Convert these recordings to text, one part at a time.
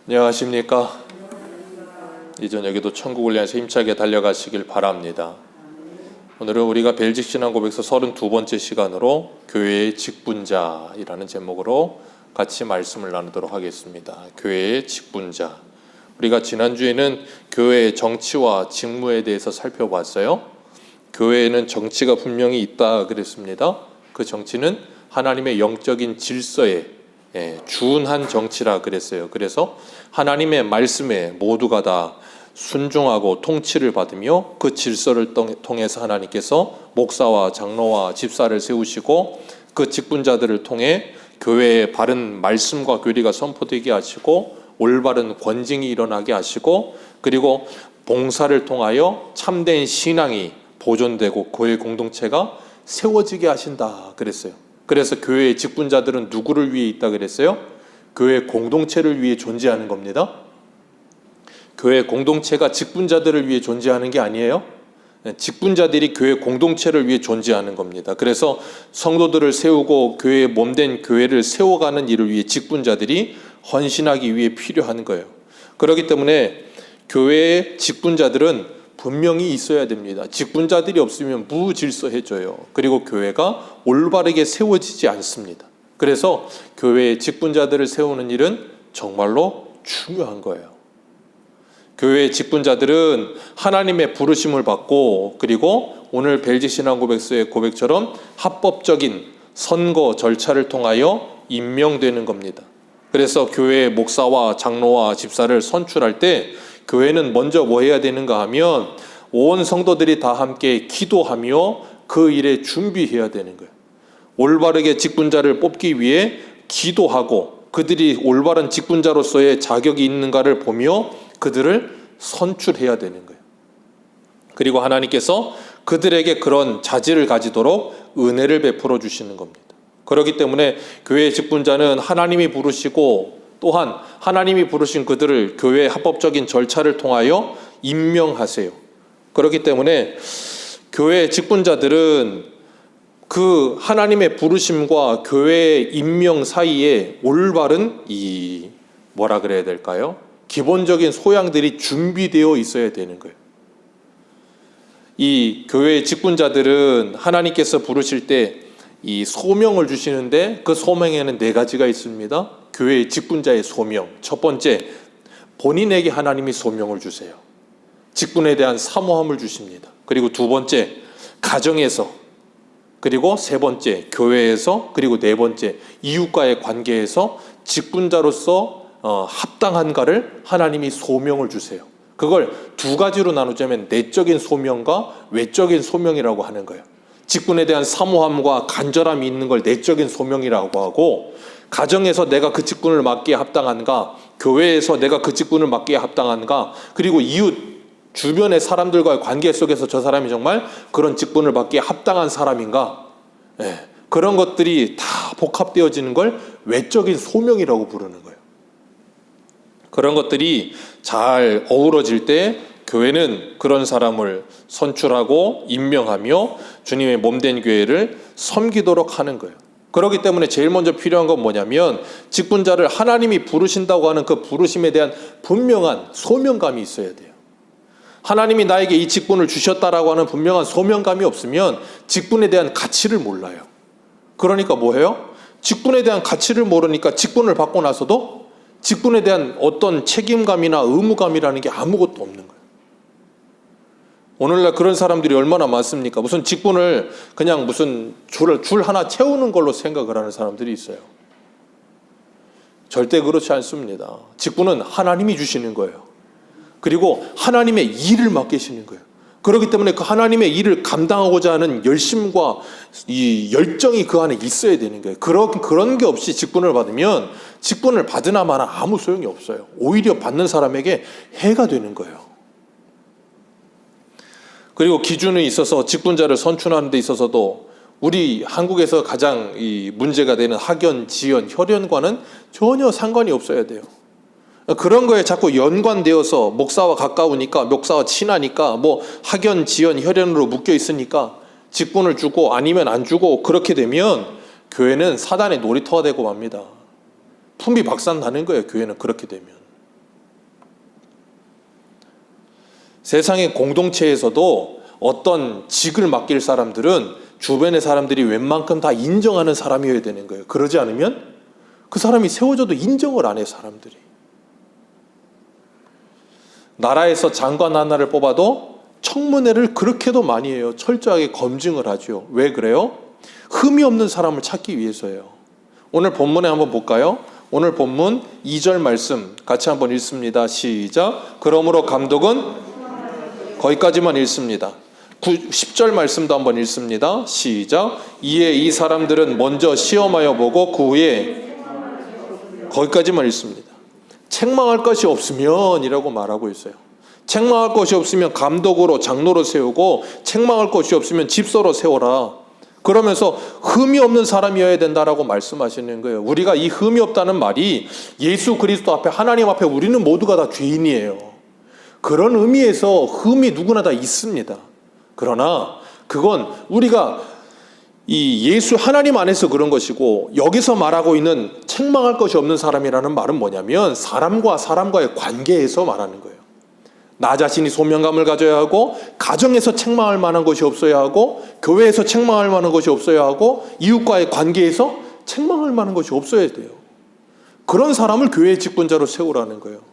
안녕하십니까. 이 저녁에도 천국을 향해서 힘차게 달려가시길 바랍니다. 오늘은 우리가 벨직 신앙 고백서 32번째 시간으로 교회의 직분자이라는 제목으로 같이 말씀을 나누도록 하겠습니다. 교회의 직분자. 우리가 지난주에는 교회의 정치와 직무에 대해서 살펴봤어요. 교회에는 정치가 분명히 있다 그랬습니다. 그 정치는 하나님의 영적인 질서에 준한 정치라 그랬어요. 그래서 하나님의 말씀에 모두가 다 순종하고 통치를 받으며 그 질서를 통해서 하나님께서 목사와 장로와 집사를 세우시고 그 직분자들을 통해 교회의 바른 말씀과 교리가 선포되게 하시고 올바른 권징이 일어나게 하시고 그리고 봉사를 통하여 참된 신앙이 보존되고 교회 공동체가 세워지게 하신다 그랬어요. 그래서 교회의 직분자들은 누구를 위해 있다 그랬어요? 교회 공동체를 위해 존재하는 겁니다. 교회 공동체가 직분자들을 위해 존재하는 게 아니에요. 직분자들이 교회 공동체를 위해 존재하는 겁니다. 그래서 성도들을 세우고 교회의 몸된 교회를 세워가는 일을 위해 직분자들이 헌신하기 위해 필요한 거예요. 그렇기 때문에 교회의 직분자들은 분명히 있어야 됩니다. 직분자들이 없으면 무질서해져요. 그리고 교회가 올바르게 세워지지 않습니다. 그래서 교회의 직분자들을 세우는 일은 정말로 중요한 거예요. 교회의 직분자들은 하나님의 부르심을 받고 그리고 오늘 벨직 신앙 고백서의 고백처럼 합법적인 선거 절차를 통하여 임명되는 겁니다. 그래서 교회의 목사와 장로와 집사를 선출할 때 교회는 먼저 뭐 해야 되는가 하면 온 성도들이 다 함께 기도하며 그 일에 준비해야 되는 거예요. 올바르게 직분자를 뽑기 위해 기도하고 그들이 올바른 직분자로서의 자격이 있는가를 보며 그들을 선출해야 되는 거예요. 그리고 하나님께서 그들에게 그런 자질을 가지도록 은혜를 베풀어 주시는 겁니다. 그렇기 때문에 교회의 직분자는 하나님이 부르시고 또한 하나님이 부르신 그들을 교회의 합법적인 절차를 통하여 임명하세요. 그렇기 때문에 교회의 직분자들은 그 하나님의 부르심과 교회의 임명 사이에 올바른 뭐라 그래야 될까요? 기본적인 소양들이 준비되어 있어야 되는 거예요. 이 교회의 직분자들은 하나님께서 부르실 때 이 소명을 주시는데 그 소명에는 4가지가 있습니다. 교회의 직분자의 소명. 첫 번째, 본인에게 하나님이 소명을 주세요. 직분에 대한 사모함을 주십니다. 그리고 두 번째, 가정에서. 그리고 세 번째, 교회에서. 그리고 네 번째, 이웃과의 관계에서 직분자로서 합당한가를 하나님이 소명을 주세요. 그걸 2가지로 나누자면 내적인 소명과 외적인 소명이라고 하는 거예요. 직분에 대한 사모함과 간절함이 있는 걸 내적인 소명이라고 하고 가정에서 내가 그 직분을 맡기에 합당한가, 교회에서 내가 그 직분을 맡기에 합당한가, 그리고 이웃 주변의 사람들과의 관계 속에서 저 사람이 정말 그런 직분을 맡기에 합당한 사람인가, 그런 것들이 다 복합되어지는 걸 외적인 소명이라고 부르는 거예요. 그런 것들이 잘 어우러질 때 교회는 그런 사람을 선출하고 임명하며 주님의 몸된 교회를 섬기도록 하는 거예요. 그렇기 때문에 제일 먼저 필요한 건 뭐냐면 직분자를 하나님이 부르신다고 하는 그 부르심에 대한 분명한 소명감이 있어야 돼요. 하나님이 나에게 이 직분을 주셨다라고 하는 분명한 소명감이 없으면 직분에 대한 가치를 몰라요. 그러니까 뭐예요? 직분에 대한 가치를 모르니까 직분을 받고 나서도 직분에 대한 어떤 책임감이나 의무감이라는 게 아무것도 없는 거예요. 오늘날 그런 사람들이 얼마나 많습니까? 무슨 직분을 그냥 무슨 줄 하나 채우는 걸로 생각을 하는 사람들이 있어요. 절대 그렇지 않습니다. 직분은 하나님이 주시는 거예요. 그리고 하나님의 일을 맡기시는 거예요. 그렇기 때문에 그 하나님의 일을 감당하고자 하는 열심과 이 열정이 그 안에 있어야 되는 거예요. 그런 게 없이 직분을 받으면 직분을 받으나 마나 아무 소용이 없어요. 오히려 받는 사람에게 해가 되는 거예요. 그리고 기준에 있어서 직분자를 선출하는 데 있어서도 우리 한국에서 가장 이 문제가 되는 학연, 지연, 혈연과는 전혀 상관이 없어야 돼요. 그런 거에 자꾸 연관되어서 목사와 가까우니까, 목사와 친하니까, 뭐 학연, 지연, 혈연으로 묶여 있으니까 직분을 주고 아니면 안 주고 그렇게 되면 교회는 사단의 놀이터가 되고 맙니다. 품비박산 나는 거예요. 교회는 그렇게 되면. 세상의 공동체에서도 어떤 직을 맡길 사람들은 주변의 사람들이 웬만큼 다 인정하는 사람이어야 되는 거예요. 그러지 않으면 그 사람이 세워져도 인정을 안 해, 사람들이. 나라에서 장관 하나를 뽑아도 청문회를 그렇게도 많이 해요. 철저하게 검증을 하죠. 왜 그래요? 흠이 없는 사람을 찾기 위해서예요. 오늘 본문에 한번 볼까요? 오늘 본문 2절 말씀 같이 한번 읽습니다. 시작. 그러므로 감독은 거기까지만 읽습니다. 10절 말씀도 한번 읽습니다. 시작. 이에 이 사람들은 먼저 시험하여 보고 그 후에 거기까지만 읽습니다. 책망할 것이 없으면 이라고 말하고 있어요. 책망할 것이 없으면 감독으로 장로로 세우고 책망할 것이 없으면 집서로 세워라. 그러면서 흠이 없는 사람이어야 된다라고 말씀하시는 거예요. 우리가 이 흠이 없다는 말이 예수 그리스도 앞에 하나님 앞에 우리는 모두가 다 죄인이에요. 그런 의미에서 흠이 누구나 다 있습니다. 그러나 그건 우리가 이 예수 하나님 안에서 그런 것이고 여기서 말하고 있는 책망할 것이 없는 사람이라는 말은 뭐냐면 사람과 사람과의 관계에서 말하는 거예요. 나 자신이 소명감을 가져야 하고 가정에서 책망할 만한 것이 없어야 하고 교회에서 책망할 만한 것이 없어야 하고 이웃과의 관계에서 책망할 만한 것이 없어야 돼요. 그런 사람을 교회의 직분자로 세우라는 거예요.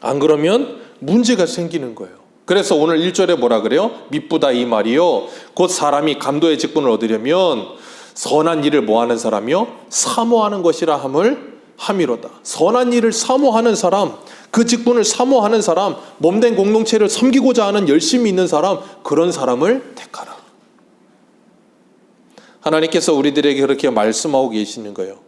안 그러면 문제가 생기는 거예요. 그래서 오늘 1절에 뭐라 그래요? 미쁘다 이 말이요. 곧 사람이 감도의 직분을 얻으려면 선한 일을 뭐하는 사람이요? 사모하는 것이라 함이로다. 선한 일을 사모하는 사람, 그 직분을 사모하는 사람, 몸된 공동체를 섬기고자 하는 열심이 있는 사람, 그런 사람을 택하라. 하나님께서 우리들에게 그렇게 말씀하고 계시는 거예요.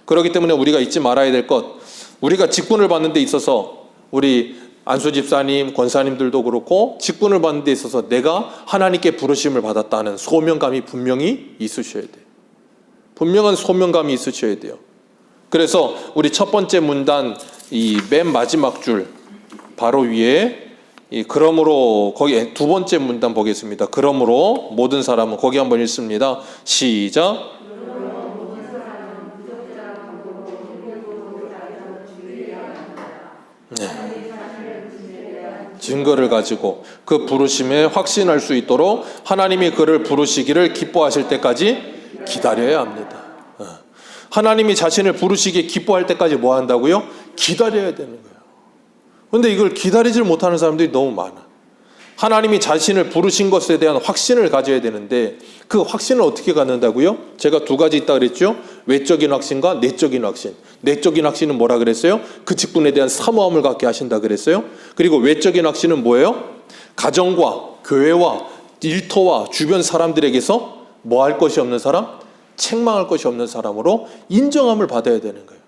그렇기 때문에 우리가 잊지 말아야 될 것, 우리가 직분을 받는 데 있어서 우리 안수 집사님, 권사님들도 그렇고 직분을 받는 데 있어서 내가 하나님께 부르심을 받았다는 소명감이 분명히 있으셔야 돼요. 분명한 소명감이 있으셔야 돼요. 그래서 우리 첫 번째 문단 이 맨 마지막 줄 바로 위에 그러므로 거기 두 번째 문단 보겠습니다. 그러므로 모든 사람은 거기 한번 읽습니다. 시작. 네. 증거를 가지고 그 부르심에 확신할 수 있도록 하나님이 그를 부르시기를 기뻐하실 때까지 기다려야 합니다. 하나님이 자신을 부르시기에 기뻐할 때까지 뭐 한다고요? 기다려야 되는 거예요. 그런데 이걸 기다리질 못하는 사람들이 너무 많아. 하나님이 자신을 부르신 것에 대한 확신을 가져야 되는데 그 확신을 어떻게 갖는다고요? 제가 두 가지 있다 그랬죠? 외적인 확신과 내적인 확신. 내적인 확신은 뭐라 그랬어요? 그 직분에 대한 사모함을 갖게 하신다 그랬어요. 그리고 외적인 확신은 뭐예요? 가정과 교회와 일터와 주변 사람들에게서 뭐 할 것이 없는 사람? 책망할 것이 없는 사람으로 인정함을 받아야 되는 거예요.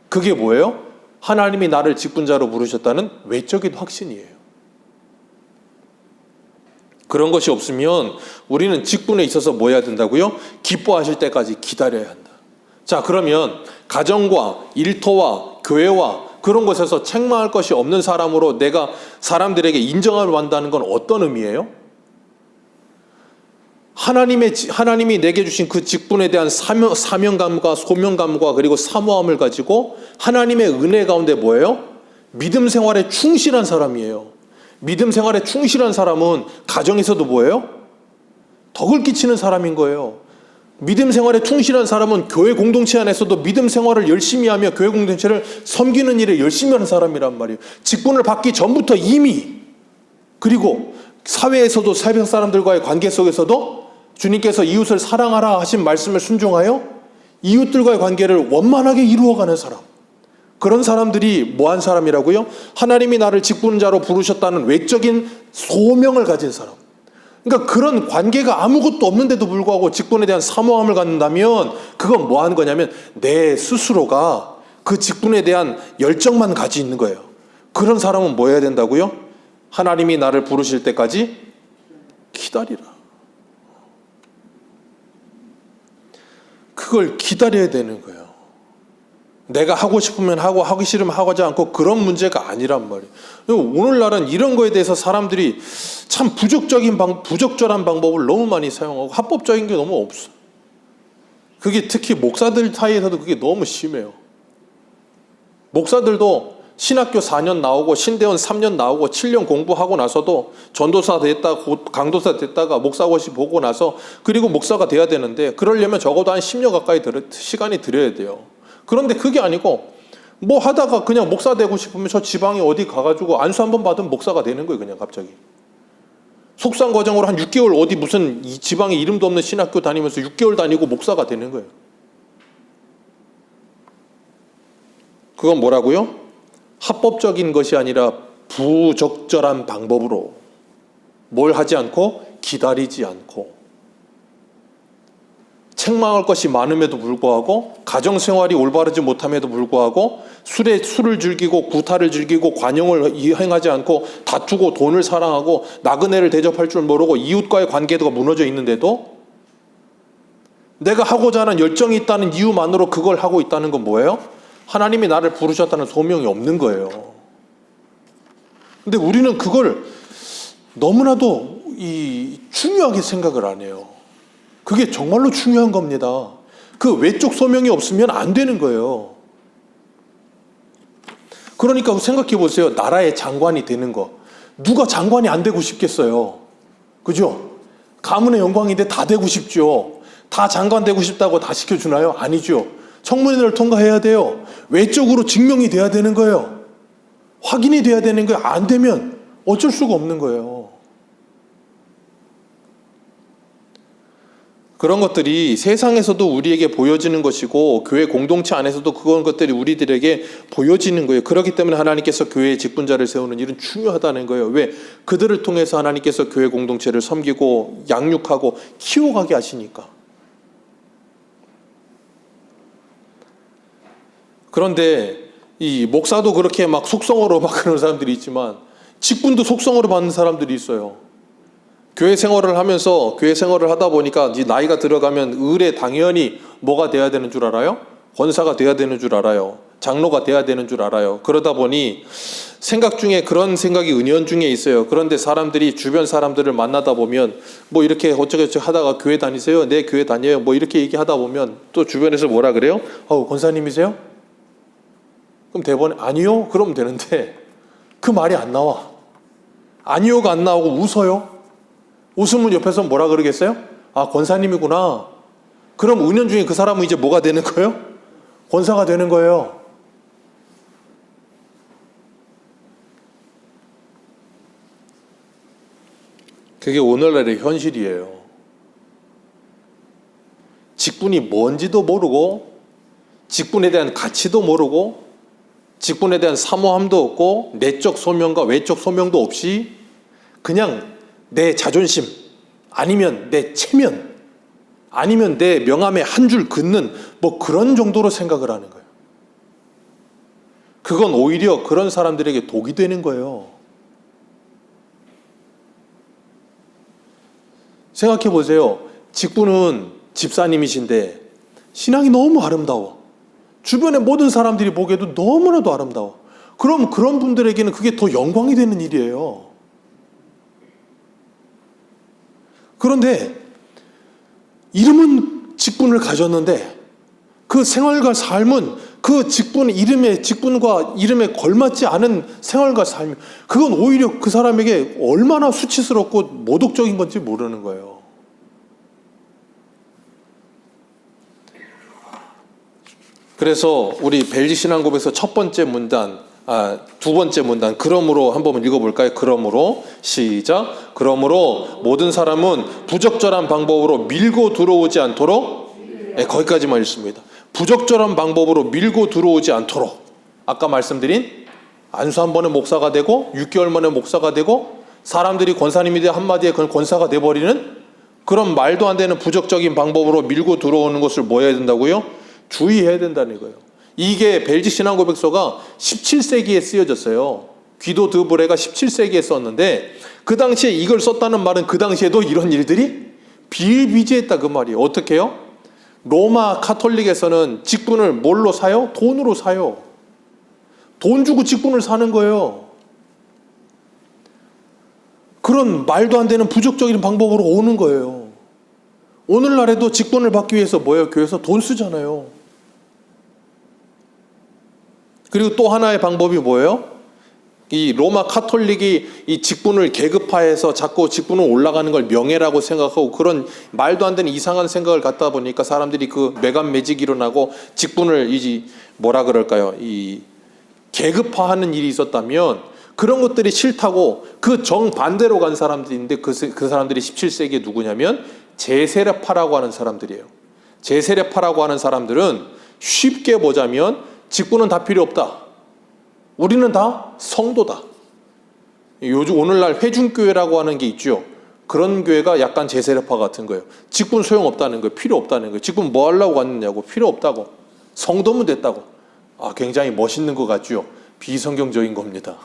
그게 뭐예요? 하나님이 나를 직분자로 부르셨다는 외적인 확신이에요. 그런 것이 없으면 우리는 직분에 있어서 뭐 해야 된다고요? 기뻐하실 때까지 기다려야 한다. 자, 그러면 가정과 일터와 교회와 그런 곳에서 책망할 것이 없는 사람으로 내가 사람들에게 인정함을 받는다는 건 어떤 의미예요? 하나님이 내게 주신 그 직분에 대한 사명감과 소명감과 그리고 사모함을 가지고 하나님의 은혜 가운데 뭐예요? 믿음 생활에 충실한 사람이에요. 믿음 생활에 충실한 사람은 가정에서도 뭐예요? 덕을 끼치는 사람인 거예요. 믿음 생활에 충실한 사람은 교회 공동체 안에서도 믿음 생활을 열심히 하며 교회 공동체를 섬기는 일에 열심히 하는 사람이란 말이에요. 직분을 받기 전부터 이미, 그리고 사회에서도 사회 사람들과의 관계 속에서도 주님께서 이웃을 사랑하라 하신 말씀을 순종하여 이웃들과의 관계를 원만하게 이루어가는 사람, 그런 사람들이 뭐한 사람이라고요? 하나님이 나를 직분자로 부르셨다는 외적인 소명을 가진 사람. 그러니까 그런 관계가 아무것도 없는데도 불구하고 직분에 대한 사모함을 갖는다면 그건 뭐 하는 거냐면 내 스스로가 그 직분에 대한 열정만 가지고 있는 거예요. 그런 사람은 뭐 해야 된다고요? 하나님이 나를 부르실 때까지 기다리라. 그걸 기다려야 되는 거예요. 내가 하고 싶으면 하고 하기 싫으면 하지 않고 그런 문제가 아니란 말이에요. 오늘날은 이런 거에 대해서 사람들이 참 부적절한 방법을 너무 많이 사용하고 합법적인 게 너무 없어. 그게 특히 목사들 사이에서도 그게 너무 심해요. 목사들도 신학교 4년 나오고 신대원 3년 나오고 7년 공부하고 나서도 전도사 됐다, 강도사 됐다가 목사고시 보고 나서 그리고 목사가 돼야 되는데 그러려면 적어도 한 10년 가까이 시간이 들어야 돼요. 그런데 그게 아니고 뭐 하다가 그냥 목사 되고 싶으면 저 지방에 어디 가가지고 안수 한번 받으면 목사가 되는 거예요. 그냥 갑자기. 속상 과정으로 한 6개월 어디 무슨 이 지방에 이름도 없는 신학교 다니면서 6개월 다니고 목사가 되는 거예요. 그건 뭐라고요? 합법적인 것이 아니라 부적절한 방법으로 뭘 하지 않고 기다리지 않고 책망할 것이 많음에도 불구하고 가정생활이 올바르지 못함에도 불구하고 술을 즐기고 구타를 즐기고 관용을 이행하지 않고 다투고 돈을 사랑하고 나그네를 대접할 줄 모르고 이웃과의 관계가 무너져 있는데도 내가 하고자 하는 열정이 있다는 이유만으로 그걸 하고 있다는 건 뭐예요? 하나님이 나를 부르셨다는 소명이 없는 거예요. 근데 우리는 그걸 너무나도 중요하게 생각을 안 해요. 그게 정말로 중요한 겁니다. 그 외적 소명이 없으면 안 되는 거예요. 그러니까 생각해 보세요. 나라의 장관이 되는 거. 누가 장관이 안 되고 싶겠어요? 그죠? 가문의 영광인데 다 되고 싶죠. 다 장관 되고 싶다고 다 시켜주나요? 아니죠. 청문회를 통과해야 돼요. 외적으로 증명이 돼야 되는 거예요. 확인이 돼야 되는 거예요. 안 되면 어쩔 수가 없는 거예요. 그런 것들이 세상에서도 우리에게 보여지는 것이고 교회 공동체 안에서도 그런 것들이 우리들에게 보여지는 거예요. 그렇기 때문에 하나님께서 교회의 직분자를 세우는 일은 중요하다는 거예요. 왜? 그들을 통해서 하나님께서 교회 공동체를 섬기고 양육하고 키워가게 하시니까. 그런데 이 목사도 그렇게 막 속성으로 막 그런 사람들이 있지만 직분도 속성으로 받는 사람들이 있어요. 교회 생활을 하면서 교회 생활을 하다 보니까 이제 나이가 들어가면 의례 당연히 뭐가 돼야 되는 줄 알아요? 권사가 돼야 되는 줄 알아요. 장로가 돼야 되는 줄 알아요. 그러다 보니 생각 중에 그런 생각이 은연중에 있어요. 그런데 사람들이 주변 사람들을 만나다 보면 뭐 이렇게 어쩌고저쩌고 하다가 교회 다니세요? 네, 교회 다녀요. 뭐 이렇게 얘기하다 보면 또 주변에서 뭐라 그래요? 권사님이세요? 그럼 대번에 아니요? 그러면 되는데 그 말이 안 나와. 아니요가 안 나오고 웃어요. 웃으면 옆에서 뭐라 그러겠어요? 아, 권사님이구나. 그럼 은연중에 그 사람은 이제 뭐가 되는 거예요? 권사가 되는 거예요. 그게 오늘날의 현실이에요. 직분이 뭔지도 모르고 직분에 대한 가치도 모르고 직분에 대한 사모함도 없고 내적 소명과 외적 소명도 없이 그냥 내 자존심 아니면 내 체면 아니면 내 명함에 한 줄 긋는 뭐 그런 정도로 생각을 하는 거예요. 그건 오히려 그런 사람들에게 독이 되는 거예요. 생각해 보세요. 직분은 집사님이신데 신앙이 너무 아름다워. 주변의 모든 사람들이 보기에도 너무나도 아름다워. 그럼 그런 분들에게는 그게 더 영광이 되는 일이에요. 그런데 이름은 직분을 가졌는데 그 생활과 삶은 그 직분과 이름에 걸맞지 않은 생활과 삶, 그건 오히려 그 사람에게 얼마나 수치스럽고 모독적인 건지 모르는 거예요. 그래서 우리 벨지 신앙고백에서 첫 번째 문단, 두 번째 문단, 그러므로 한번 읽어볼까요? 그러므로 시작. 그러므로 모든 사람은 부적절한 방법으로 밀고 들어오지 않도록, 네, 거기까지만 읽습니다. 부적절한 방법으로 밀고 들어오지 않도록. 아까 말씀드린 안수 한 번에 목사가 되고 6개월 만에 목사가 되고 사람들이 권사님이 돼 한마디에 그건 권사가 돼버리는 그런 말도 안 되는 부적적인 방법으로 밀고 들어오는 것을 뭐 해야 된다고요? 주의해야 된다는 거예요. 이게 벨지 신앙고백서가 17세기에 쓰여졌어요. 귀도 드 브레가 17세기에 썼는데 그 당시에 이걸 썼다는 말은 그 당시에도 이런 일들이 비일비재했다 그 말이에요. 어떻게 해요? 로마 카톨릭에서는 직분을 뭘로 사요? 돈으로 사요. 돈 주고 직분을 사는 거예요. 그런 말도 안 되는 부적적인 방법으로 오는 거예요. 오늘날에도 직분을 받기 위해서 뭐예요? 교회에서 돈 쓰잖아요. 그리고 또 하나의 방법이 뭐예요? 이 로마 카톨릭이 이 직분을 계급화해서 자꾸 직분을 올라가는 걸 명예라고 생각하고 그런 말도 안 되는 이상한 생각을 갖다 보니까 사람들이 그 매간매직이 일어나고 직분을 이 뭐라 그럴까요? 이 계급화하는 일이 있었다면 그런 것들이 싫다고 그 정반대로 간 사람들이 있는데 그 사람들이 17세기에 누구냐면 제세례파라고 하는 사람들이에요. 제세례파라고 하는 사람들은 쉽게 보자면 직분은 다 필요 없다. 우리는 다 성도다. 요즘 오늘날 회중교회라고 하는 게 있죠. 그런 교회가 약간 제세례파 같은 거예요. 직분 소용없다는 거예요. 필요 없다는 거예요. 직분 뭐 하려고 왔느냐고. 필요 없다고. 성도면 됐다고. 굉장히 멋있는 것 같죠. 비성경적인 겁니다.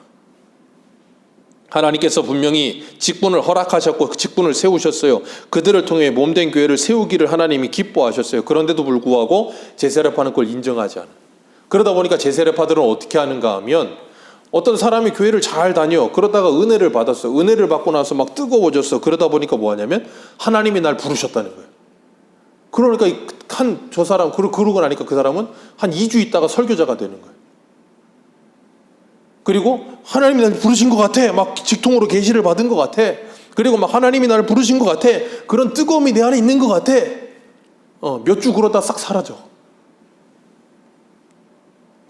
하나님께서 분명히 직분을 허락하셨고 직분을 세우셨어요. 그들을 통해 몸된 교회를 세우기를 하나님이 기뻐하셨어요. 그런데도 불구하고 제세례파는 그걸 인정하지 않아요. 그러다 보니까 제세례파들은 어떻게 하는가 하면 어떤 사람이 교회를 잘 다녀. 그러다가 은혜를 받았어. 은혜를 받고 나서 막 뜨거워졌어. 그러다 보니까 뭐 하냐면 하나님이 날 부르셨다는 거예요. 그러니까 저 사람 그러고 나니까 그 사람은 한 2주 있다가 설교자가 되는 거예요. 그리고 하나님이 날 부르신 것 같아. 막 직통으로 계시를 받은 것 같아. 그리고 막 하나님이 나를 부르신 것 같아. 그런 뜨거움이 내 안에 있는 것 같아. 몇 주 그러다 싹 사라져.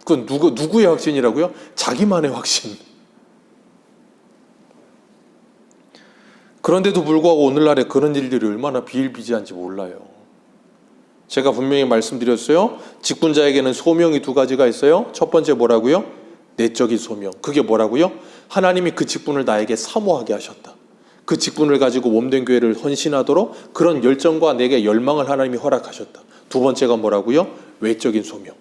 그건 누구의 확신이라고요? 자기만의 확신. 그런데도 불구하고 오늘날에 그런 일들이 얼마나 비일비재한지 몰라요. 제가 분명히 말씀드렸어요. 직분자에게는 소명이 두 가지가 있어요. 첫 번째 뭐라고요? 내적인 소명. 그게 뭐라고요? 하나님이 그 직분을 나에게 사모하게 하셨다. 그 직분을 가지고 몸된 교회를 헌신하도록 그런 열정과 내게 열망을 하나님이 허락하셨다. 두 번째가 뭐라고요? 외적인 소명.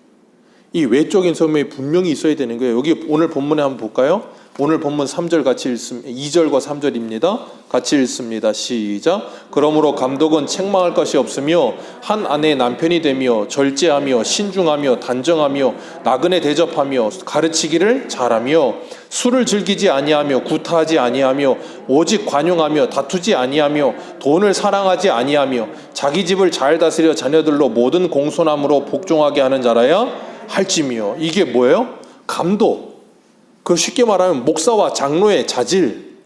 이 외적인 소명이 분명히 있어야 되는 거예요. 여기 오늘 본문에 한번 볼까요? 오늘 본문 3절 같이 읽습니다. 2절과 3절입니다. 같이 읽습니다. 시작. 그러므로 감독은 책망할 것이 없으며 한 아내의 남편이 되며 절제하며 신중하며 단정하며 나그네 대접하며 가르치기를 잘하며 술을 즐기지 아니하며 구타하지 아니하며 오직 관용하며 다투지 아니하며 돈을 사랑하지 아니하며 자기 집을 잘 다스려 자녀들로 모든 공손함으로 복종하게 하는 자라야 할지며. 이게 뭐예요? 감독. 그 쉽게 말하면 목사와 장로의 자질,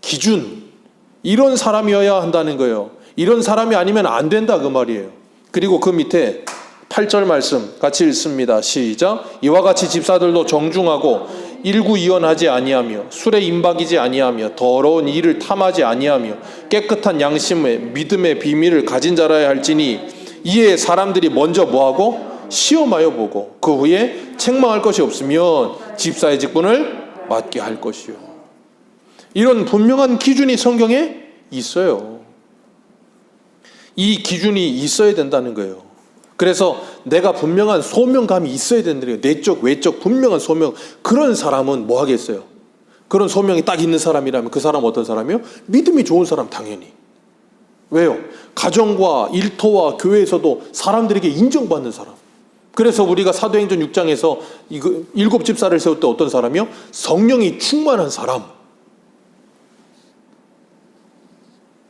기준, 이런 사람이어야 한다는 거예요. 이런 사람이 아니면 안 된다 그 말이에요. 그리고 그 밑에 8절 말씀 같이 읽습니다. 시작. 이와 같이 집사들도 정중하고 일구이연하지 아니하며 술에 임박이지 아니하며 더러운 일을 탐하지 아니하며 깨끗한 양심의 믿음의 비밀을 가진 자라야 할지니 이에 사람들이 먼저 뭐하고? 시험하여 보고 그 후에 책망할 것이 없으면 집사의 직분을 맡게 할 것이요. 이런 분명한 기준이 성경에 있어요. 이 기준이 있어야 된다는 거예요. 그래서 내가 분명한 소명감이 있어야 된다는 거예요. 내적 외적 분명한 소명. 그런 사람은 뭐 하겠어요? 그런 소명이 딱 있는 사람이라면 그 사람은 어떤 사람이요? 믿음이 좋은 사람 당연히. 왜요? 가정과 일터와 교회에서도 사람들에게 인정받는 사람. 그래서 우리가 사도행전 6장에서 7 집사를 세울 때 어떤 사람이요? 성령이 충만한 사람.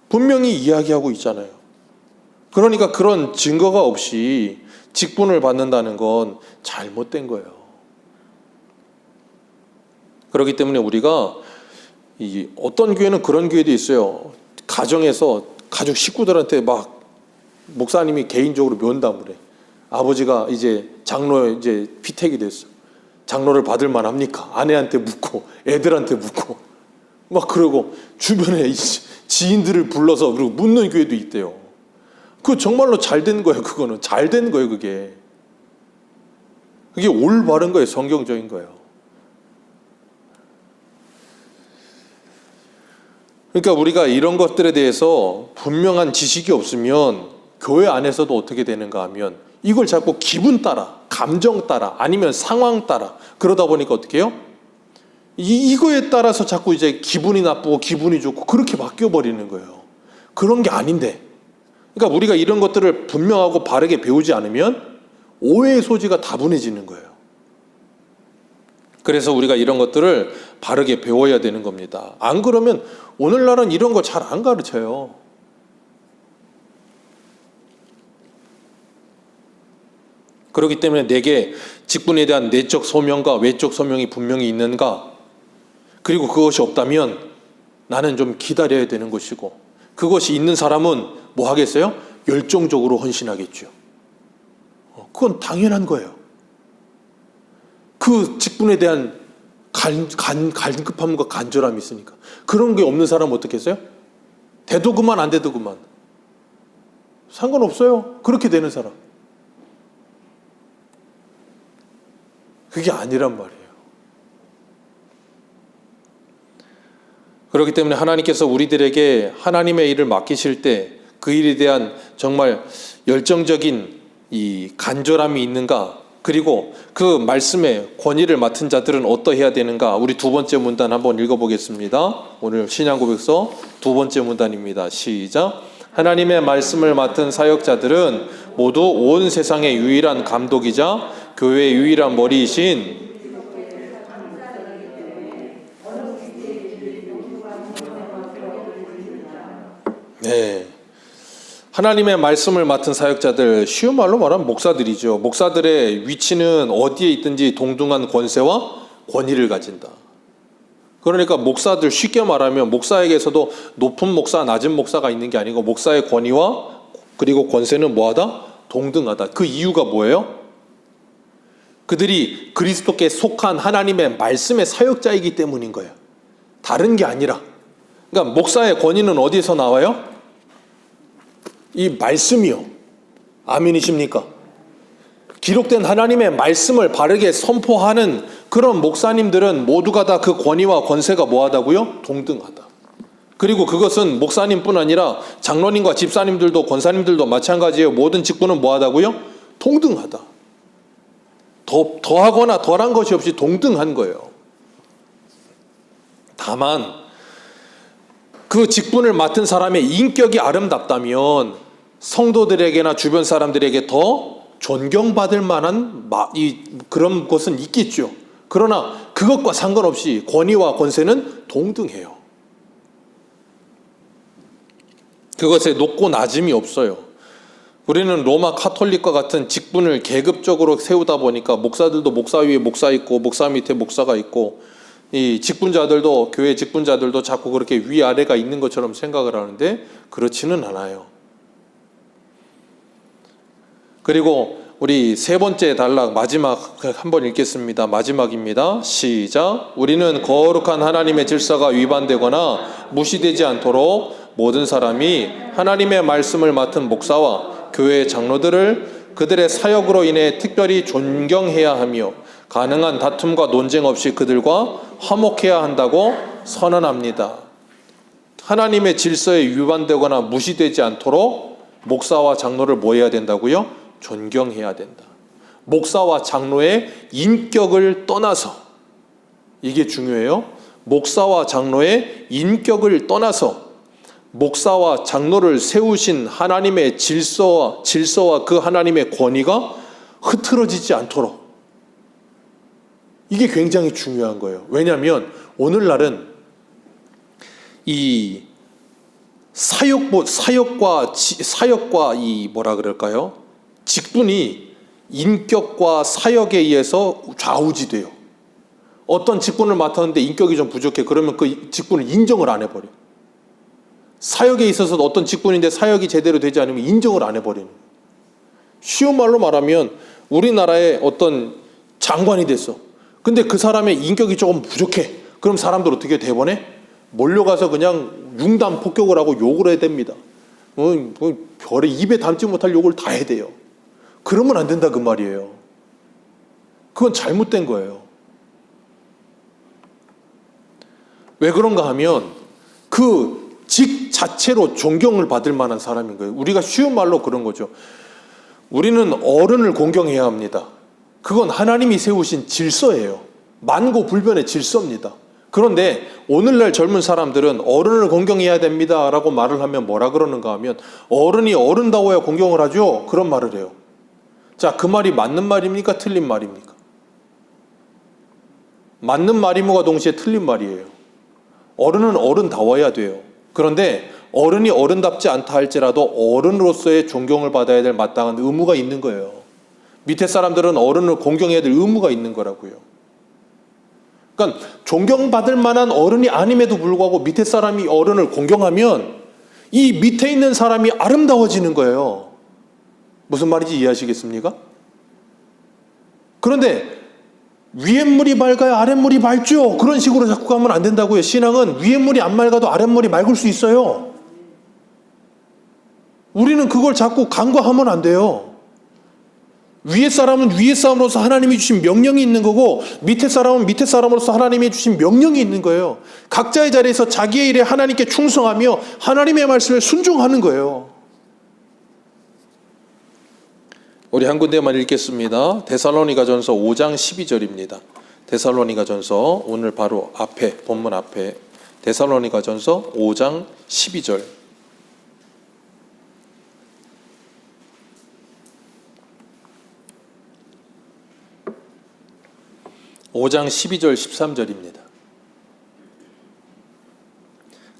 분명히 이야기하고 있잖아요. 그러니까 그런 증거가 없이 직분을 받는다는 건 잘못된 거예요. 그렇기 때문에 우리가 어떤 교회는 그런 교회도 있어요. 가정에서 가족 식구들한테 막 목사님이 개인적으로 면담을 해. 아버지가 이제 장로 피택이 됐어. 장로를 받을 만합니까? 아내한테 묻고 애들한테 묻고 막 그러고 주변에 지인들을 불러서 그리고 묻는 교회도 있대요. 그거 정말로 잘된 거예요. 그거는 잘된 거예요. 그게 올바른 거예요. 성경적인 거예요. 그러니까 우리가 이런 것들에 대해서 분명한 지식이 없으면 교회 안에서도 어떻게 되는가 하면 이걸 자꾸 기분 따라, 감정 따라, 아니면 상황 따라 그러다 보니까 어떻게 해요? 이거에 따라서 자꾸 이제 기분이 나쁘고 기분이 좋고 그렇게 바뀌어버리는 거예요. 그런 게 아닌데. 그러니까 우리가 이런 것들을 분명하고 바르게 배우지 않으면 오해의 소지가 다분해지는 거예요. 그래서 우리가 이런 것들을 바르게 배워야 되는 겁니다. 안 그러면 오늘날은 이런 거 잘 안 가르쳐요. 그렇기 때문에 내게 직분에 대한 내적 소명과 외적 소명이 분명히 있는가? 그리고 그것이 없다면 나는 좀 기다려야 되는 것이고, 그것이 있는 사람은 뭐 하겠어요? 열정적으로 헌신하겠죠. 그건 당연한 거예요. 그 직분에 대한 간급함과 간절함이 있으니까. 그런 게 없는 사람은 어떻게 했어요? 돼도 그만 안 돼도 그만. 상관없어요. 그렇게 되는 사람. 그게 아니란 말이에요. 그렇기 때문에 하나님께서 우리들에게 하나님의 일을 맡기실 때 그 일에 대한 정말 열정적인 이 간절함이 있는가, 그리고 그 말씀의 권위를 맡은 자들은 어떠해야 되는가, 우리 두 번째 문단 한번 읽어보겠습니다. 오늘 신약고백서 두 번째 문단입니다. 시작. 하나님의 말씀을 맡은 사역자들은 모두 온 세상의 유일한 감독이자 교회의 유일한 머리이신 하나님의 말씀을 맡은 사역자들, 쉬운 말로 말하면 목사들이죠. 목사들의 위치는 어디에 있든지 동등한 권세와 권위를 가진다. 그러니까 목사들, 쉽게 말하면 목사에게서도 높은 목사, 낮은 목사가 있는 게 아니고 목사의 권위와 그리고 권세는 뭐하다? 동등하다. 그 이유가 뭐예요? 그들이 그리스도께 속한 하나님의 말씀의 사역자이기 때문인 거예요. 다른 게 아니라. 그러니까 목사의 권위는 어디에서 나와요? 이 말씀이요. 아멘이십니까? 기록된 하나님의 말씀을 바르게 선포하는 그런 목사님들은 모두가 다 그 권위와 권세가 뭐하다고요? 동등하다. 그리고 그것은 목사님뿐 아니라 장로님과 집사님들도 권사님들도 마찬가지예요. 모든 직분은 뭐하다고요? 동등하다. 더하거나 덜한 것이 없이 동등한 거예요. 다만 그 직분을 맡은 사람의 인격이 아름답다면 성도들에게나 주변 사람들에게 더 존경받을 만한 그런 것은 있겠죠. 그러나 그것과 상관없이 권위와 권세는 동등해요. 그것에 높고 낮음이 없어요. 우리는 로마 카톨릭과 같은 직분을 계급적으로 세우다 보니까 목사들도 목사 위에 목사 있고 목사 밑에 목사가 있고, 이 직분자들도, 교회 직분자들도 자꾸 그렇게 위아래가 있는 것처럼 생각을 하는데 그렇지는 않아요. 그리고 우리 세 번째 단락 마지막 한번 읽겠습니다. 마지막입니다. 시작. 우리는 거룩한 하나님의 질서가 위반되거나 무시되지 않도록 모든 사람이 하나님의 말씀을 맡은 목사와 교회 장로들을 그들의 사역으로 인해 특별히 존경해야 하며 가능한 다툼과 논쟁 없이 그들과 화목해야 한다고 선언합니다. 하나님의 질서에 위반되거나 무시되지 않도록 목사와 장로를 뭐 해야 된다고요? 존경해야 된다. 목사와 장로의 인격을 떠나서, 이게 중요해요. 목사와 장로의 인격을 떠나서 목사와 장로를 세우신 하나님의 질서와 그 하나님의 권위가 흐트러지지 않도록, 이게 굉장히 중요한 거예요. 왜냐하면 오늘날은 이 사역과 이 뭐라 그럴까요? 직분이 인격과 사역에 의해서 좌우지돼요. 어떤 직분을 맡았는데 인격이 좀 부족해. 그러면 그 직분을 인정을 안 해버려요. 사역에 있어서도 어떤 직분인데 사역이 제대로 되지 않으면 인정을 안 해버리는 거예요. 쉬운 말로 말하면 우리나라의 어떤 장관이 됐어. 근데 그 사람의 인격이 조금 부족해. 그럼 사람들 어떻게 대번에 몰려가서 그냥 융단 폭격을 하고 욕을 해야 됩니다. 별에 입에 담지 못할 욕을 다 해야 돼요. 그러면 안 된다 그 말이에요. 그건 잘못된 거예요. 왜 그런가 하면 그 직 자체로 존경을 받을 만한 사람인 거예요. 우리가 쉬운 말로 그런 거죠. 우리는 어른을 공경해야 합니다. 그건 하나님이 세우신 질서예요. 만고불변의 질서입니다. 그런데 오늘날 젊은 사람들은 어른을 공경해야 됩니다 라고 말을 하면 뭐라 그러는가 하면 어른이 어른다워야 공경을 하죠. 그런 말을 해요. 자, 그 말이 맞는 말입니까? 틀린 말입니까? 맞는 말임과 동시에 틀린 말이에요. 어른은 어른다워야 돼요. 그런데 어른이 어른답지 않다 할지라도 어른으로서의 존경을 받아야 될 마땅한 의무가 있는 거예요. 밑에 사람들은 어른을 공경해야 될 의무가 있는 거라고요. 그러니까 존경받을 만한 어른이 아님에도 불구하고 밑에 사람이 어른을 공경하면 이 밑에 있는 사람이 아름다워지는 거예요. 무슨 말인지 이해하시겠습니까? 그런데 위에 물이 맑아야 아랫물이 맑죠. 그런 식으로 자꾸 가면 안 된다고요. 신앙은 위에 물이 안 맑아도 아랫물이 맑을 수 있어요. 우리는 그걸 자꾸 간과하면 안 돼요. 위에 사람은 위에 사람으로서 하나님이 주신 명령이 있는 거고, 밑에 사람은 밑에 사람으로서 하나님이 주신 명령이 있는 거예요. 각자의 자리에서 자기의 일에 하나님께 충성하며 하나님의 말씀에 순종하는 거예요. 우리 한 군데만 읽겠습니다. 데살로니가전서 5장 12절입니다. 데살로니가전서 오늘 바로 앞에 본문 앞에 데살로니가전서 5장 12절. (5장 12절) (13절입니다)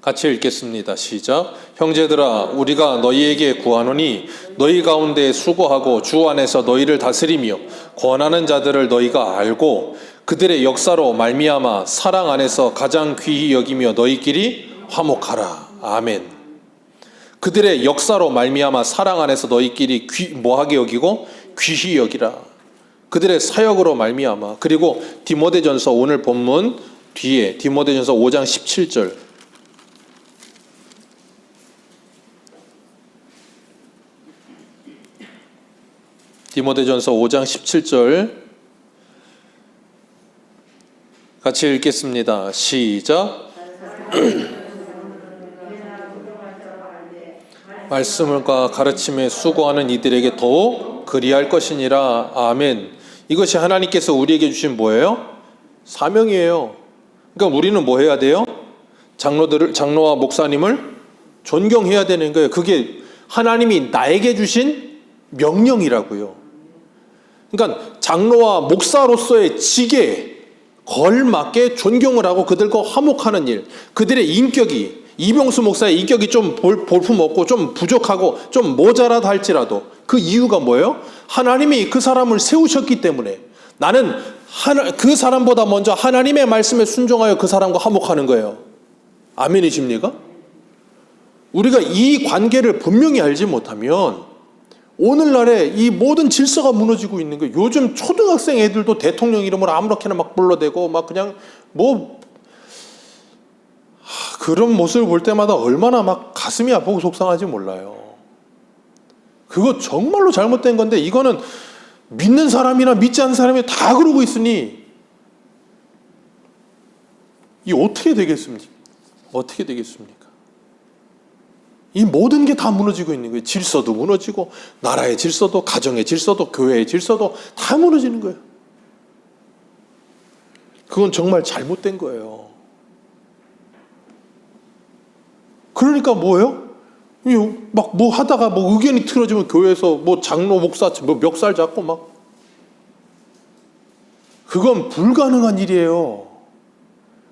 같이 읽겠습니다. 시작. 형제들아, 우리가 너희에게 구하노니 너희 가운데 수고하고 주 안에서 너희를 다스리며 권하는 자들을 너희가 알고 그들의 역사로 말미암아 사랑 안에서 가장 귀히 여기며 너희끼리 화목하라. 아멘. 그들의 역사로 말미암아 사랑 안에서 너희끼리 뭐하게 여기고 귀히 여기라. 그들의 사역으로 말미암아. 그리고 디모데전서 오늘 본문 뒤에 디모데전서 5장 17절. 디모데전서 5장 17절 같이 읽겠습니다. 시작. 말씀과 가르침에 수고하는 이들에게 더욱 그리할 것이니라. 아멘. 이것이 하나님께서 우리에게 주신 뭐예요? 사명이에요. 그러니까 우리는 뭐 해야 돼요? 장로와 목사님을 존경해야 되는 거예요. 그게 하나님이 나에게 주신 명령이라고요. 그러니까 장로와 목사로서의 직에 걸맞게 존경을 하고 그들과 화목하는 일, 그들의 인격이, 이병수 목사의 인격이 좀 볼품없고 좀 부족하고 좀 모자라다 할지라도 그 이유가 뭐예요? 하나님이 그 사람을 세우셨기 때문에 나는 그 사람보다 먼저 하나님의 말씀에 순종하여 그 사람과 화목하는 거예요. 아멘이십니까? 우리가 이 관계를 분명히 알지 못하면 오늘날에 이 모든 질서가 무너지고 있는 거예요. 요즘 초등학생 애들도 대통령 이름으로 아무렇게나 막 불러대고 막 그냥 그런 모습을 볼 때마다 얼마나 막 가슴이 아프고 속상하지 몰라요. 그거 정말로 잘못된 건데 이거는 믿는 사람이나 믿지 않는 사람이 다 그러고 있으니 이 어떻게 되겠습니까? 어떻게 되겠습니까? 이 모든 게 다 무너지고 있는 거예요. 질서도 무너지고 나라의 질서도 가정의 질서도 교회의 질서도 다 무너지는 거예요. 그건 정말 잘못된 거예요. 그러니까 뭐예요? 막 뭐 하다가 뭐 의견이 틀어지면 교회에서 뭐 장로 목사 뭐 멱살 잡고 막 그건 불가능한 일이에요.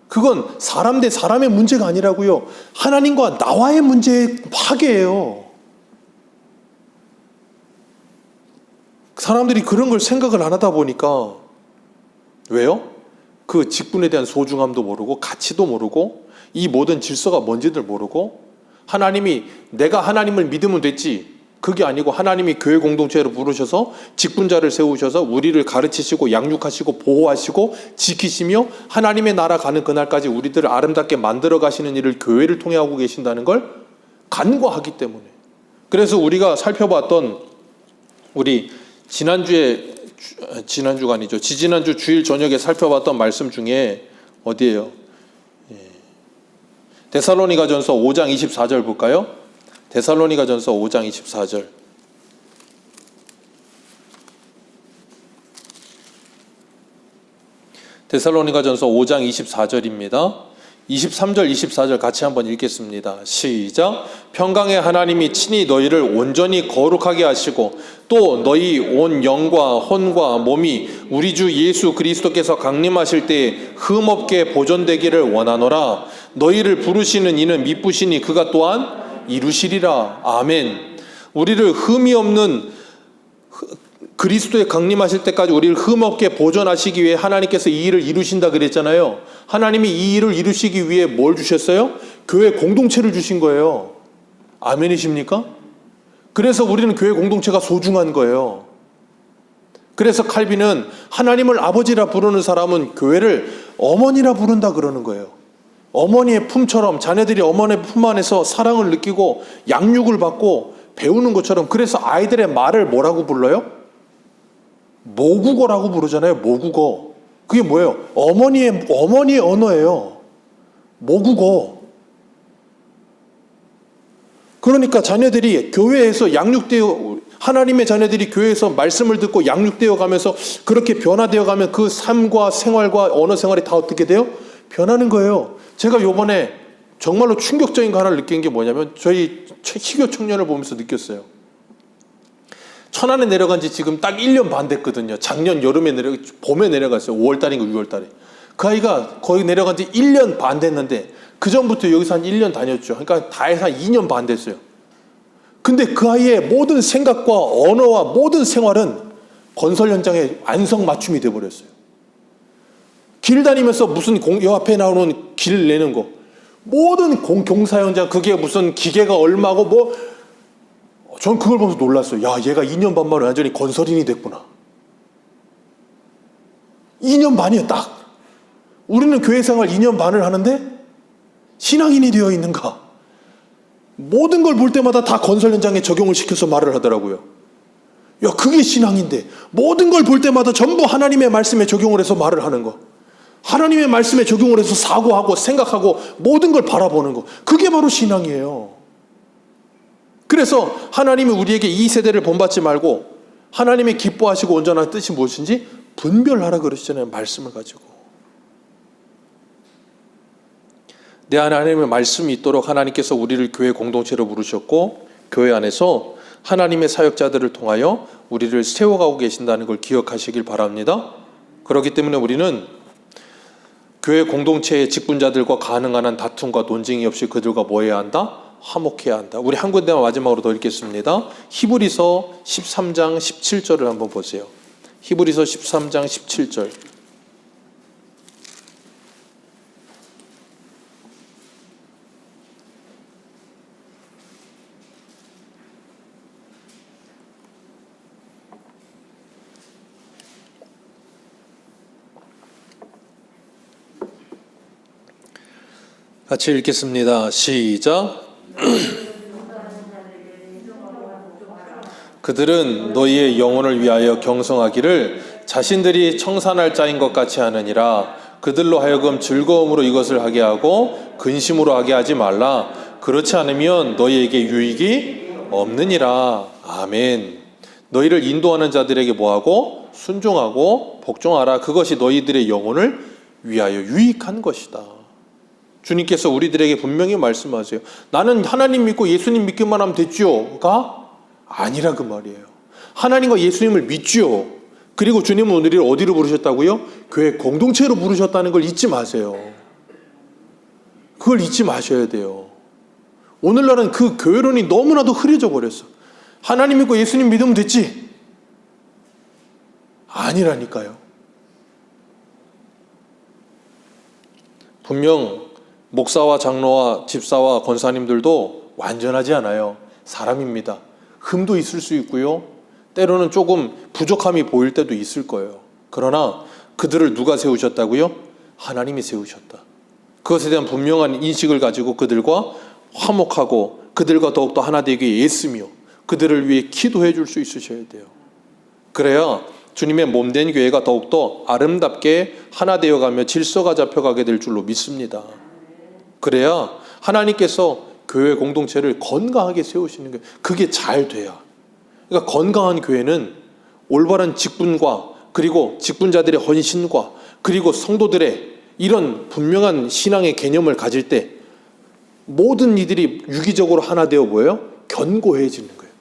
그건 사람 대 사람의 문제가 아니라고요. 하나님과 나와의 문제의 파괴예요. 사람들이 그런 걸 생각을 안 하다 보니까 왜요? 그 직분에 대한 소중함도 모르고 가치도 모르고 이 모든 질서가 뭔지들 모르고 하나님이 내가 하나님을 믿으면 됐지 그게 아니고 하나님이 교회 공동체로 부르셔서 직분자를 세우셔서 우리를 가르치시고 양육하시고 보호하시고 지키시며 하나님의 나라 가는 그날까지 우리들을 아름답게 만들어 가시는 일을 교회를 통해 하고 계신다는 걸 간과하기 때문에. 그래서 우리가 살펴봤던 우리 지지난주가 아니죠. 지지난주 주일 저녁에 살펴봤던 말씀 중에 어디예요? 데살로니가전서 5장 24절 볼까요? 데살로니가전서 5장 24절. 데살로니가전서 5장 24절입니다. 23절, 24절 같이 한번 읽겠습니다. 시작. 평강의 하나님이 친히 너희를 온전히 거룩하게 하시고 또 너희 온 영과 혼과 몸이 우리 주 예수 그리스도께서 강림하실 때에 흠없게 보존되기를 원하노라. 너희를 부르시는 이는 미쁘시니 그가 또한 이루시리라. 아멘. 우리를 흠이 없는 그리스도의 강림하실 때까지 우리를 흠없게 보존하시기 위해 하나님께서 이 일을 이루신다 그랬잖아요. 하나님이 이 일을 이루시기 위해 뭘 주셨어요? 교회 공동체를 주신 거예요. 아멘이십니까? 그래서 우리는 교회 공동체가 소중한 거예요. 그래서 칼빈은 하나님을 아버지라 부르는 사람은 교회를 어머니라 부른다 그러는 거예요. 어머니의 품처럼 자녀들이 어머니의 품 안에서 사랑을 느끼고 양육을 받고 배우는 것처럼. 그래서 아이들의 말을 뭐라고 불러요? 모국어라고 부르잖아요. 모국어. 그게 뭐예요? 어머니의 언어예요. 모국어. 그러니까 자녀들이 교회에서 양육되어, 하나님의 자녀들이 교회에서 말씀을 듣고 양육되어 가면서 그렇게 변화되어 가면 그 삶과 생활과 언어 생활이 다 어떻게 돼요? 변하는 거예요. 제가 요번에 정말로 충격적인 거 하나를 느낀 게 뭐냐면 저희 희교 청년을 보면서 느꼈어요. 천안에 내려간 지 지금 딱 1년 반 됐거든요. 작년 여름에 봄에 내려갔어요. 5월달인가 6월달에. 그 아이가 거기 내려간 지 1년 반 됐는데 그 전부터 여기서 한 1년 다녔죠. 그러니까 다 해서 한 2년 반 됐어요. 근데 그 아이의 모든 생각과 언어와 모든 생활은 건설 현장에 안성맞춤이 돼버렸어요. 길 다니면서 무슨 요 앞에 나오는 길 내는 거, 모든 공사 현장, 그게 무슨 기계가 얼마고 뭐, 전 그걸 보면서 놀랐어요. 야, 얘가 2년 반 만에 완전히 건설인이 됐구나. 2년 반이야, 딱. 우리는 교회 생활 2년 반을 하는데 신앙인이 되어 있는가? 모든 걸 볼 때마다 다 건설 현장에 적용을 시켜서 말을 하더라고요. 야, 그게 신앙인데 모든 걸 볼 때마다 전부 하나님의 말씀에 적용을 해서 말을 하는 거. 하나님의 말씀에 적용을 해서 사고하고 생각하고 모든 걸 바라보는 거. 그게 바로 신앙이에요. 그래서 하나님이 우리에게 이 세대를 본받지 말고 하나님의 기뻐하시고 온전한 뜻이 무엇인지 분별하라 그러시잖아요. 말씀을 가지고. 내 안에 하나님의 말씀이 있도록 하나님께서 우리를 교회 공동체로 부르셨고 교회 안에서 하나님의 사역자들을 통하여 우리를 세워가고 계신다는 걸 기억하시길 바랍니다. 그렇기 때문에 우리는 교회 공동체의 직분자들과 가능한 한 다툼과 논쟁이 없이 그들과 뭐 해야 한다? 화목해야 한다. 우리 한 군데만 마지막으로 더 읽겠습니다. 히브리서 13장 17절을 한번 보세요. 히브리서 13장 17절. 같이 읽겠습니다. 시작. 그들은 너희의 영혼을 위하여 경성하기를 자신들이 청산할 자인 것 같이 하느니라. 그들로 하여금 즐거움으로 이것을 하게 하고 근심으로 하게 하지 말라. 그렇지 않으면 너희에게 유익이 없느니라. 아멘. 너희를 인도하는 자들에게 뭐하고? 순종하고 복종하라. 그것이 너희들의 영혼을 위하여 유익한 것이다. 주님께서 우리들에게 분명히 말씀하세요. 나는 하나님 믿고 예수님 믿기만 하면 됐죠가 아니라 그 말이에요. 하나님과 예수님을 믿죠. 그리고 주님은 우리를 어디로 부르셨다고요? 교회 공동체로 부르셨다는 걸 잊지 마세요. 그걸 잊지 마셔야 돼요. 오늘날은 그 교회론이 너무나도 흐려져 버렸어. 하나님 믿고 예수님 믿으면 됐지. 아니라니까요. 분명 목사와 장로와 집사와 권사님들도 완전하지 않아요. 사람입니다. 흠도 있을 수 있고요. 때로는 조금 부족함이 보일 때도 있을 거예요. 그러나 그들을 누가 세우셨다고요? 하나님이 세우셨다. 그것에 대한 분명한 인식을 가지고 그들과 화목하고 그들과 더욱더 하나 되기 애쓰며 그들을 위해 기도해 줄 수 있으셔야 돼요. 그래야 주님의 몸된 교회가 더욱더 아름답게 하나 되어가며 질서가 잡혀가게 될 줄로 믿습니다. 그래야 하나님께서 교회 공동체를 건강하게 세우시는 거예요. 그게 잘 돼야. 그러니까 건강한 교회는 올바른 직분과 그리고 직분자들의 헌신과 그리고 성도들의 이런 분명한 신앙의 개념을 가질 때 모든 이들이 유기적으로 하나 되어 보여요? 견고해지는 거예요.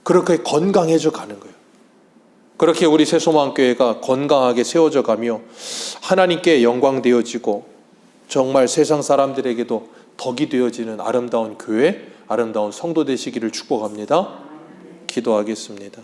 그렇게 건강해져 가는 거예요. 그렇게 우리 새소망교회가 건강하게 세워져 가며 하나님께 영광 되어지고 정말 세상 사람들에게도 덕이 되어지는 아름다운 교회, 아름다운 성도 되시기를 축복합니다. 기도하겠습니다.